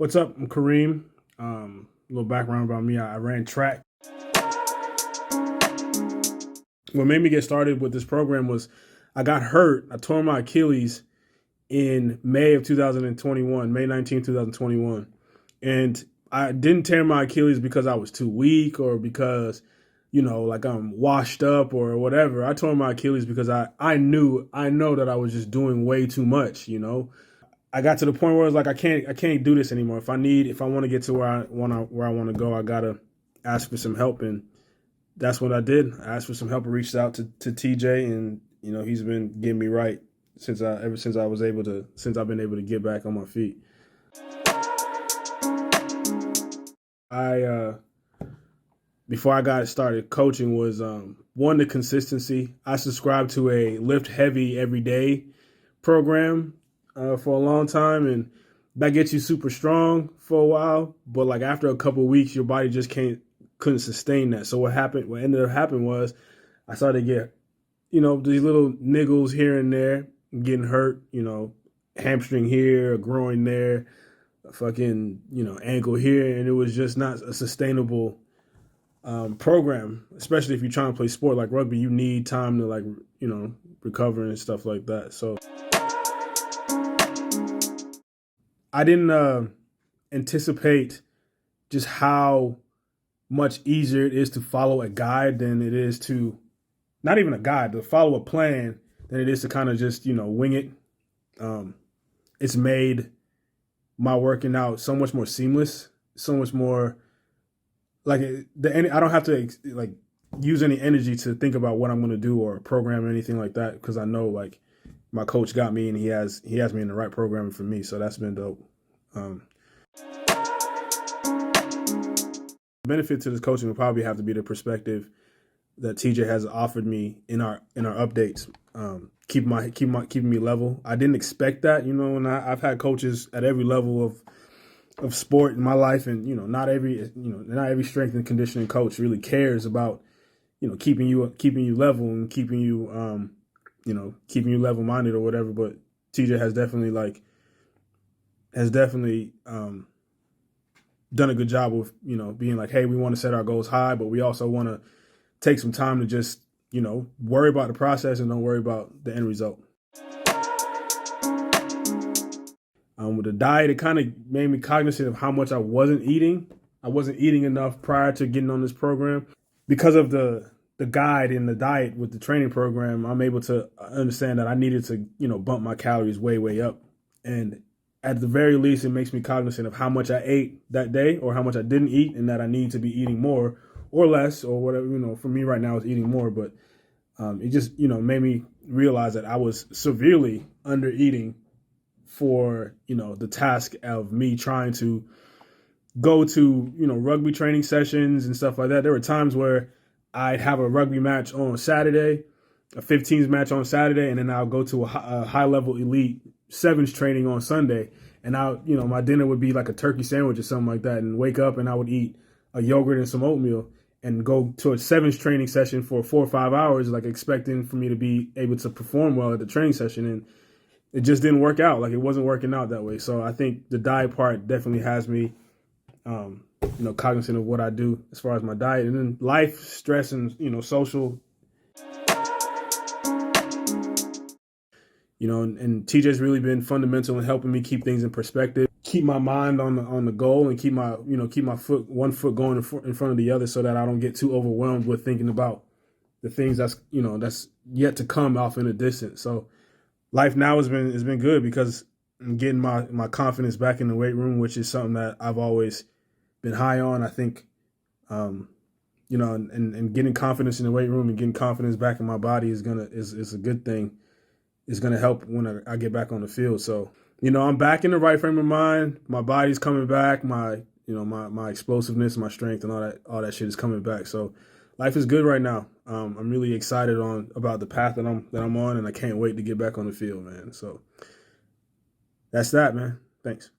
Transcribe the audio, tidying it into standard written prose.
What's up? I'm Carrim. A little background about me. I ran track. What made me get started with this program was I got hurt. I tore my Achilles in May of 2021, May 19, 2021. And I didn't tear my Achilles because I was too weak or because, like I'm washed up or whatever. I tore my Achilles because I know that I was just doing way too much. I got to the point where I was like, I can't do this anymore. If I want to get to where I want to go, I gotta ask for some help, and that's what I did. I asked for some help. I reached out to TJ, and he's been getting me right since I've been able to get back on my feet. Before I got started coaching was one, the consistency. I subscribed to a lift heavy every day program for a long time, and that gets you super strong for a while. But like after a couple of weeks, your body just couldn't sustain that. So what ended up happening was I started to get, these little niggles here and there, getting hurt, hamstring here, a groin there, a fucking, ankle here. And it was just not a sustainable program, especially if you're trying to play sport like rugby. You need time to recover and stuff like that. So I didn't anticipate just how much easier it is to follow a guide than it is to, not even a guide, to follow a plan than it is to kind of just, wing it. It's made my working out so much more seamless, so much more I don't have to use any energy to think about what I'm going to do or program or anything like that, because I know my coach got me and he has me in the right programming for me. So that's been dope. Benefit to this coaching would probably have to be the perspective that TJ has offered me in our updates. Keeping me level. I didn't expect that, and I've had coaches at every level of sport in my life, and not every strength and conditioning coach really cares about keeping you level and keeping you level minded or whatever. But TJ has definitely done a good job of being like, hey, we want to set our goals high, but we also want to take some time to just worry about the process and don't worry about the end result. With the diet, it kind of made me cognizant of how much I wasn't eating. I wasn't eating enough prior to getting on this program. Because of the guide and the diet with the training program, I'm able to understand that I needed to, bump my calories way, way up. And at the very least, it makes me cognizant of how much I ate that day or how much I didn't eat, and that I need to be eating more or less or whatever. For me right now, it's eating more, but it just, made me realize that I was severely under eating for, the task of me trying to go to, rugby training sessions and stuff like that. There were times where I'd have a rugby match on Saturday, a 15s match on Saturday, and then I'll go to a high level elite sevens training on Sunday. And my dinner would be like a turkey sandwich or something like that, and wake up and I would eat a yogurt and some oatmeal and go to a sevens training session for 4 or 5 hours, expecting for me to be able to perform well at the training session. And it just didn't work out. It wasn't working out that way. So I think the diet part definitely has me, cognizant of what I do as far as my diet, and then life, stress, and, social, and TJ's really been fundamental in helping me keep things in perspective, keep my mind on the goal, and keep my one foot going in front of the other, so that I don't get too overwhelmed with thinking about the things that's yet to come off in the distance. So life now has been good because I'm getting my confidence back in the weight room, which is something that I've always been high on. I think, and getting confidence in the weight room and getting confidence back in my body is a good thing. It's gonna help when I get back on the field. So, I'm back in the right frame of mind. My body's coming back. My explosiveness, my strength, and all that shit is coming back. So life is good right now. I'm really excited about the path that I'm on, and I can't wait to get back on the field, man. So that's that, man. Thanks.